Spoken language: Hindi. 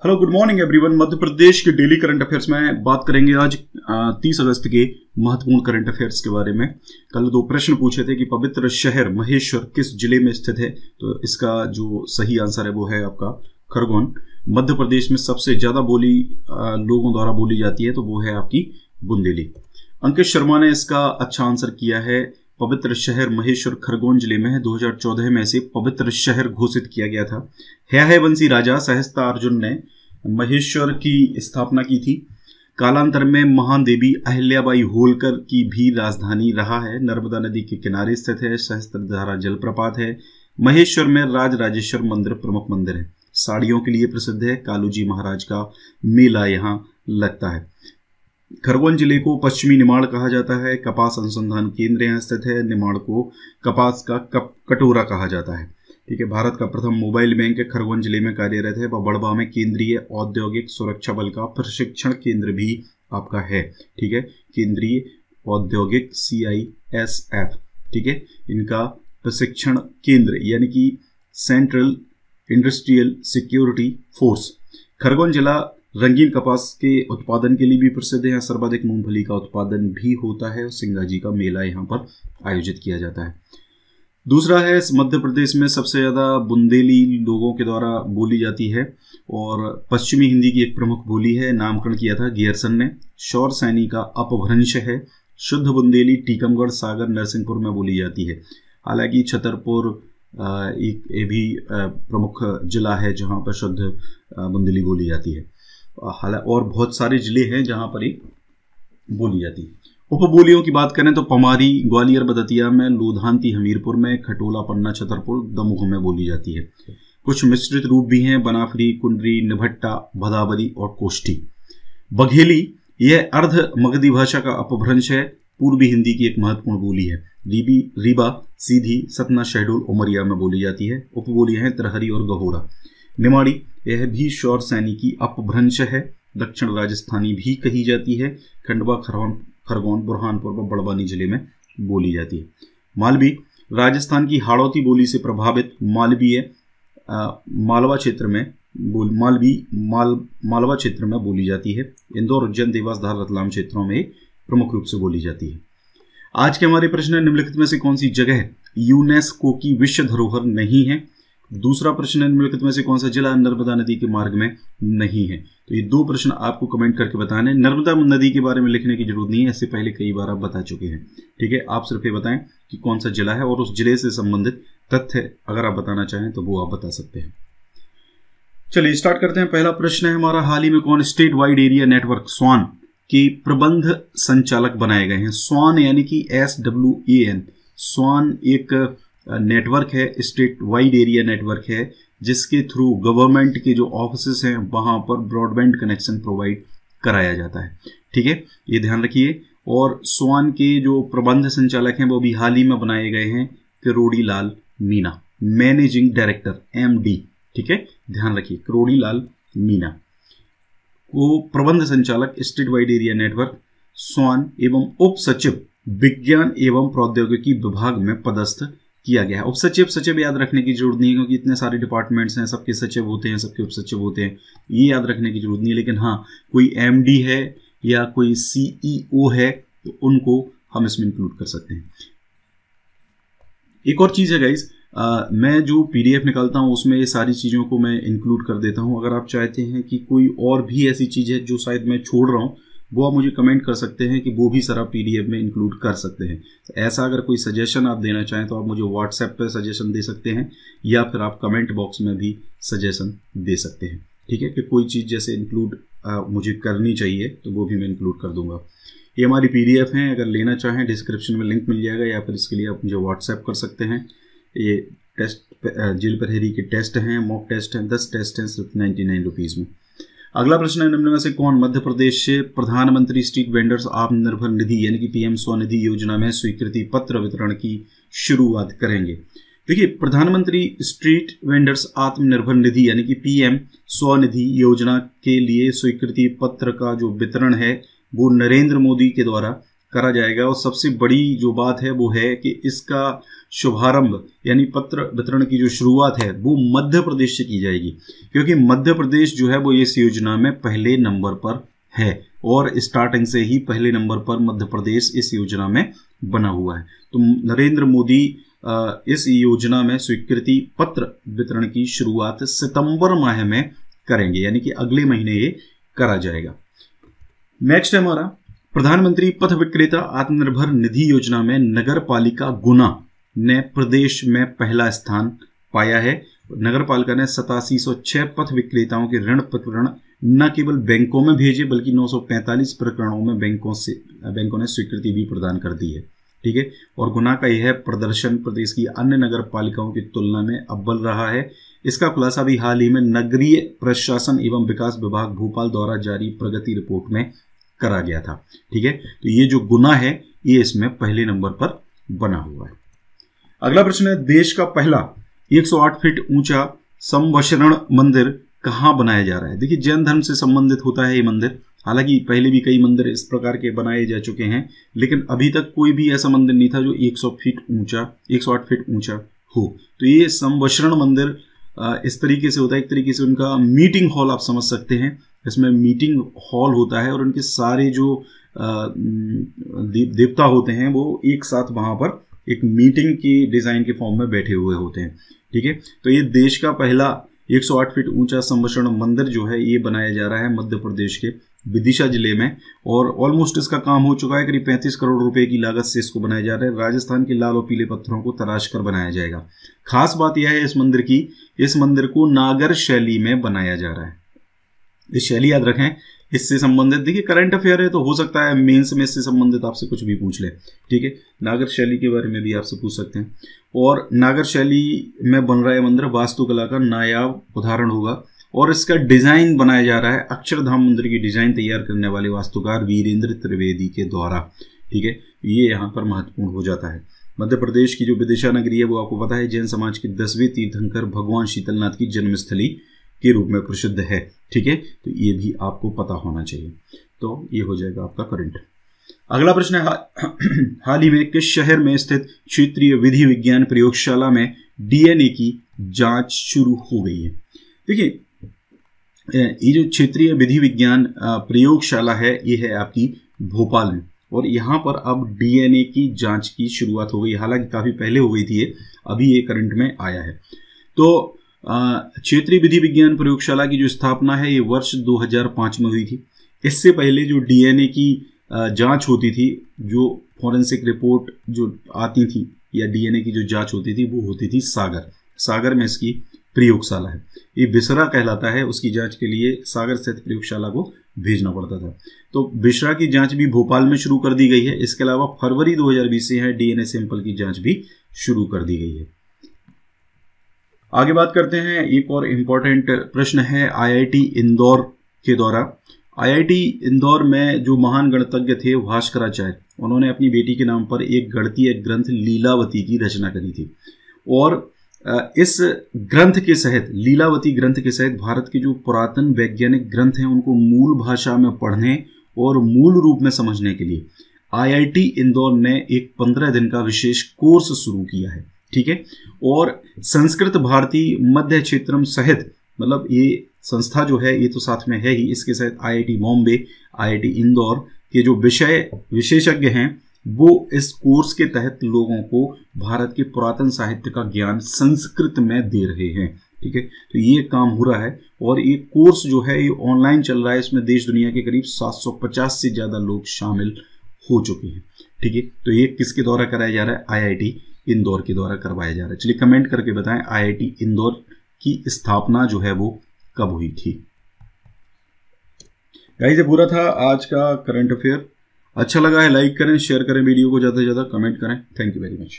Hello good morning everyone. Madhya Pradesh के डेली करंट अफेयर्स में बात करेंगे आज 30 अगस्त के महत्वपूर्ण करंट अफेयर्स के बारे में। कल दो प्रश्न पूछे थे कि पवित्र शहर महेश्वर किस जिले में स्थित है, तो इसका जो सही आंसर है वो है आपका खरगोन। मध्य प्रदेश में सबसे ज्यादा बोली लोगों द्वारा बोली जाती है तो वो है आपकी बुंदेली। अंकित शर्मा ने इसका अच्छा आंसर किया है। पवित्र शहर महेश्वर खरगोन जिले में है। 2014 में इसे पवित्र शहर घोषित किया गया था। हयवंशी राजा सहस्त्रार्जुन ने महेश्वर की स्थापना की थी। कालांतर में महान देवी अहिल्याबाई होलकर की भी राजधानी रहा है। नर्मदा नदी के किनारे स्थित है। सहस्त्रधारा जलप्रपात है। महेश्वर में राजराजेश्वर मंदिर प्रमुख मंदिर है। साड़ियों के लिए प्रसिद्ध है। कालूजी महाराज का मेला यहाँ लगता है। खरगोन जिले को पश्चिमी निमाड़ कहा जाता है। कपास अनुसंधान केंद्र यहाँ स्थित है। निमाड़ को कपास का कटोरा कहा जाता है। ठीक है। भारत का प्रथम मोबाइल बैंक खरगोन जिले में कार्यरत है। वह बड़वा में केंद्रीय औद्योगिक सुरक्षा बल का प्रशिक्षण केंद्र भी आपका है। ठीक है। केंद्रीय औद्योगिक CISF, ठीक है, इनका प्रशिक्षण केंद्र यानी कि central industrial security force. Khargone जिला रंगीन कपास के उत्पादन के लिए भी प्रसिद्ध है। यहाँ सर्वाधिक मूंगफली का उत्पादन भी होता है। सिंगाजी का मेला यहाँ पर आयोजित किया जाता है। दूसरा है, मध्य प्रदेश में सबसे ज़्यादा बुंदेली लोगों के द्वारा बोली जाती है और पश्चिमी हिंदी की एक प्रमुख बोली है। नामकरण किया था गियरसन ने। शौर सैनी का अपभ्रंश है। शुद्ध बुंदेली टीकमगढ़, सागर, नरसिंहपुर में बोली जाती है। हालांकि छतरपुर एक ये भी प्रमुख जिला है जहाँ पर शुद्ध बुंदेली बोली जाती है। हालांकि और बहुत सारे जिले हैं जहाँ पर ये बोली जाती है। उपबोलियों की बात करें तो पमारी ग्वालियर बदतिया में, लोधांती हमीरपुर में, खटोला पन्ना छतरपुर दमोह में बोली जाती है। कुछ मिश्रित रूप भी हैं। बनाफरी, कुंडरी, निभट्टा, भदावरी और कोष्ठी। बघेली यह अर्ध मगधी भाषा का अपभ्रंश है। पूर्वी हिंदी की एक महत्वपूर्ण बोली है। रीबा, सीधी, सतना, शहडोल, उमरिया में बोली जाती है। उपबोलियां हैं तरहरी और गहोड़ा। निमाड़ी यह भी शौर सैनी की अपभ्रंश है। दक्षिण राजस्थानी भी कही जाती है। खंडवा, खरगोन, बुरहानपुर व बड़वानी जिले में बोली जाती है। मालवी राजस्थान की हाड़ौती बोली से प्रभावित मालवीय मालवा क्षेत्र में मालवा क्षेत्र में बोली जाती है। इंदौर, उज्जैन, देवास, धार, रतलाम क्षेत्रों में प्रमुख रूप से बोली जाती है। आज के हमारे प्रश्न है, निम्नलिखित में से कौन सी जगह यूनेस्को की विश्व धरोहर नहीं है? दूसरा प्रश्न है, निम्नलिखित में से कौन सा जिला नर्मदा नदी के मार्ग में नहीं है? तो ये दो प्रश्न आपको कमेंट करके बताने हैं। नर्मदा नदी के बारे में लिखने की जरूरत नहीं है, इससे पहले कई बार आप बता चुके हैं। ठीक है। आप सिर्फ ये बताएं कि कौन सा जिला है और उस जिले से संबंधित तथ्य अगर आप बताना चाहें तो वो आप बता सकते हैं। चलिए स्टार्ट करते हैं। पहला प्रश्न है हमारा, हाल ही में कौन स्टेट वाइड एरिया नेटवर्क स्वान के प्रबंध संचालक बनाए गए हैं? स्वान यानी कि SWAN। स्वान एक नेटवर्क है, स्टेट वाइड एरिया नेटवर्क है, जिसके थ्रू गवर्नमेंट के जो ऑफिसेस हैं वहां पर ब्रॉडबैंड कनेक्शन प्रोवाइड कराया जाता है। ठीक है, ये ध्यान रखिए। और स्वान के जो प्रबंध संचालक हैं वो भी हाल ही में बनाए गए हैं Kirori Lal Meena, managing director MD। ठीक है, ध्यान रखिए, किरोड़ी लाल मीणा वो प्रबंध संचालक स्टेट वाइड एरिया नेटवर्क स्वान एवं उप सचिव विज्ञान एवं प्रौद्योगिकी विभाग में पदस्थ किया गया है। उप सचिव याद रखने की जरूरत नहीं है क्योंकि इतने सारे डिपार्टमेंट्स हैं, सबके सचिव होते हैं, सबके उप सचिव होते हैं, ये याद रखने की जरूरत नहीं है। लेकिन हाँ, कोई MD है या कोई CEO है तो उनको हम इसमें इंक्लूड कर सकते हैं। एक और चीज़ है गाइज, मैं जो PDF निकालता हूँ उसमें ये सारी चीज़ों को मैं इंक्लूड कर देता हूँ। अगर आप चाहते हैं कि कोई और भी ऐसी चीज़ है जो शायद मैं छोड़ रहा हूँ, वो आप मुझे कमेंट कर सकते हैं कि वो भी सर आप PDF में इंक्लूड कर सकते हैं। तो ऐसा अगर कोई सजेशन आप देना चाहें तो आप मुझे WhatsApp पर सजेशन दे सकते हैं या फिर आप कमेंट बॉक्स में भी सजेशन दे सकते हैं। ठीक है, कि कोई चीज़ जैसे इंक्लूड मुझे करनी चाहिए तो वो भी मैं इंक्लूड कर दूंगा। ये हमारी PDF हैं, अगर लेना चाहें डिस्क्रिप्शन में लिंक मिल जाएगा या फिर इसके लिए आप मुझे WhatsApp कर सकते हैं। ये टेस्ट जिल परहेरी के टेस्ट हैं, मॉक टेस्ट हैं, 10 टेस्ट हैं सिर्फ 99 रुपीज़ में। अगला प्रश्न है, निम्न में से कौन मध्य प्रदेश से प्रधानमंत्री स्ट्रीट वेंडर्स आत्मनिर्भर निधि यानी कि PM स्वनिधि योजना में स्वीकृति पत्र वितरण की शुरुआत करेंगे? देखिए, प्रधानमंत्री स्ट्रीट वेंडर्स आत्मनिर्भर निधि यानी कि PM स्वनिधि योजना के लिए स्वीकृति पत्र का जो वितरण है वो नरेंद्र मोदी के द्वारा करा जाएगा। और सबसे बड़ी जो बात है वो है कि इसका शुभारंभ यानी पत्र वितरण की जो शुरुआत है वो मध्य प्रदेश से की जाएगी, क्योंकि मध्य प्रदेश जो है वो इस योजना में पहले नंबर पर है और स्टार्टिंग से ही पहले नंबर पर मध्य प्रदेश इस योजना में बना हुआ है। तो नरेंद्र मोदी इस योजना में स्वीकृति पत्र वितरण की शुरुआत सितंबर माह में करेंगे, यानी कि अगले महीने ये करा जाएगा। नेक्स्ट है हमारा प्रधानमंत्री पथ विक्रेता आत्मनिर्भर निधि योजना में नगर पालिका गुना ने प्रदेश में पहला स्थान पाया है। नगर पालिका ने 8706 पथ विक्रेताओं के ऋण प्रकरण न केवल बैंकों में भेजे बल्कि 945 प्रकरणों में बैंकों ने स्वीकृति भी प्रदान कर दी है। ठीक है, और गुना का यह प्रदर्शन प्रदेश की अन्य नगर पालिकाओं की तुलना में अव्वल रहा है। इसका खुलासा भी हाल ही में नगरीय प्रशासन एवं विकास विभाग भोपाल द्वारा जारी प्रगति रिपोर्ट में करा गया था। ठीक है, तो ये जो गुना है ये इसमें पहले नंबर पर बना हुआ है। अगला प्रश्न है, देश का पहला 108 फीट ऊंचा संवशरण मंदिर कहाँ बनाया जा रहा है। देखिए, जैन धर्म से संबंधित होता है ये मंदिर। हालांकि पहले भी कई मंदिर इस प्रकार के बनाए जा चुके हैं, लेकिन अभी तक कोई भी ऐसा मंदिर नहीं था जो 108 फीट ऊंचा हो। तो ये संवशरण मंदिर इस तरीके से होता है, एक तरीके से उनका मीटिंग हॉल आप समझ सकते हैं। इसमें मीटिंग हॉल होता है और उनके सारे जो देवता होते हैं वो एक साथ वहां पर एक मीटिंग की डिजाइन के फॉर्म में बैठे हुए होते हैं। ठीक है, तो ये देश का पहला 108 फीट ऊंचा संवशरण मंदिर जो है ये बनाया जा रहा है मध्य प्रदेश के विदिशा जिले में, और ऑलमोस्ट इसका काम हो चुका है। करीब 35 करोड़ रुपए की लागत से इसको बनाया जा रहा है। राजस्थान के लाल और पीले पत्थरों को तराश कर बनाया जाएगा। खास बात यह है इस मंदिर की, इस मंदिर को नागर शैली में बनाया जा रहा है। इस शैली याद रखें, इससे संबंधित देखिए करंट अफेयर है तो हो सकता है मेंस में इससे संबंधित आपसे कुछ भी पूछ ले। ठीक है, नागर शैली के बारे में भी आपसे पूछ सकते हैं। और नागर शैली में बन रहा है मंदिर वास्तुकला का नायाब उदाहरण होगा और इसका डिजाइन बनाया जा रहा है अक्षरधाम मंदिर की डिजाइन तैयार करने वाले वास्तुकार वीरेंद्र त्रिवेदी के द्वारा। ठीक है, ये यहाँ पर महत्वपूर्ण हो जाता है। मध्य प्रदेश की जो विदिशा नगरी है वो आपको पता है जैन समाज के 10वें तीर्थंकर भगवान शीतलनाथ की जन्मस्थली के रूप में प्रसिद्ध है। ठीक है, तो ये भी आपको पता होना चाहिए। तो ये हो जाएगा आपका करंट। अगला प्रश्न है, हाल ही में किस शहर में स्थित क्षेत्रीय विधि विज्ञान प्रयोगशाला में डीएनए की जांच शुरू हो गई है। देखिए, ये जो क्षेत्रीय विधि विज्ञान प्रयोगशाला है ये है आपकी भोपाल में, और यहाँ पर अब डीएनए की जांच की शुरुआत हो गई। हालांकि काफ़ी पहले हो गई थी ये, अभी ये करंट में आया है। तो क्षेत्रीय विधि विज्ञान प्रयोगशाला की जो स्थापना है ये वर्ष 2005 में हुई थी। इससे पहले जो डीएनए की जांच होती थी, जो फॉरेंसिक रिपोर्ट जो आती थी या डीएनए की जो जांच होती थी वो होती थी सागर में इसकी प्रयोगशाला है। ये बिसरा कहलाता है, उसकी जांच के लिए सागर स्थित प्रयोगशाला को भेजना पड़ता था। तो बिसरा की जांच भी भोपाल में शुरू कर दी गई है। इसके अलावा फरवरी 2020 से है डीएनए सैंपल की जांच भी शुरू कर दी गई है। आगे बात करते हैं, एक और इम्पोर्टेंट प्रश्न है आईआईटी इंदौर के द्वारा। आईआईटी इंदौर में जो महान गणितज्ञ थे भास्कराचार्य, उन्होंने अपनी बेटी के नाम पर एक गणितीय ग्रंथ लीलावती की रचना करी थी। और इस ग्रंथ के सहित, लीलावती ग्रंथ के सहित भारत के जो पुरातन वैज्ञानिक ग्रंथ हैं उनको मूल भाषा में पढ़ने और मूल रूप में समझने के लिए आईआईटी इंदौर ने एक 15 दिन का विशेष कोर्स शुरू किया है। ठीक है, और संस्कृत भारती मध्य क्षेत्रम सहित, मतलब ये संस्था जो है ये तो साथ में है ही, इसके सहित आईआईटी बॉम्बे, आईआईटी इंदौर के जो विषय विशेषज्ञ हैं वो इस कोर्स के तहत लोगों को भारत के पुरातन साहित्य का ज्ञान संस्कृत में दे रहे हैं। ठीक है, तो ये काम हो रहा है और ये कोर्स जो है ये ऑनलाइन चल रहा है। इसमें देश दुनिया के करीब 750 से ज़्यादा लोग शामिल हो चुके हैं। ठीक है, तो ये किसके द्वारा कराया जा रहा है? आईआईटी इंदौर के द्वारा करवाया जा रहा है। चलिए कमेंट करके बताएं आईआईटी इंदौर की स्थापना जो है वो कब हुई थी। गाइस, ये पूरा था आज का करंट अफेयर। अच्छा लगा है लाइक करें, शेयर करें वीडियो को, ज़्यादा से ज़्यादा कमेंट करें। Thank you very much.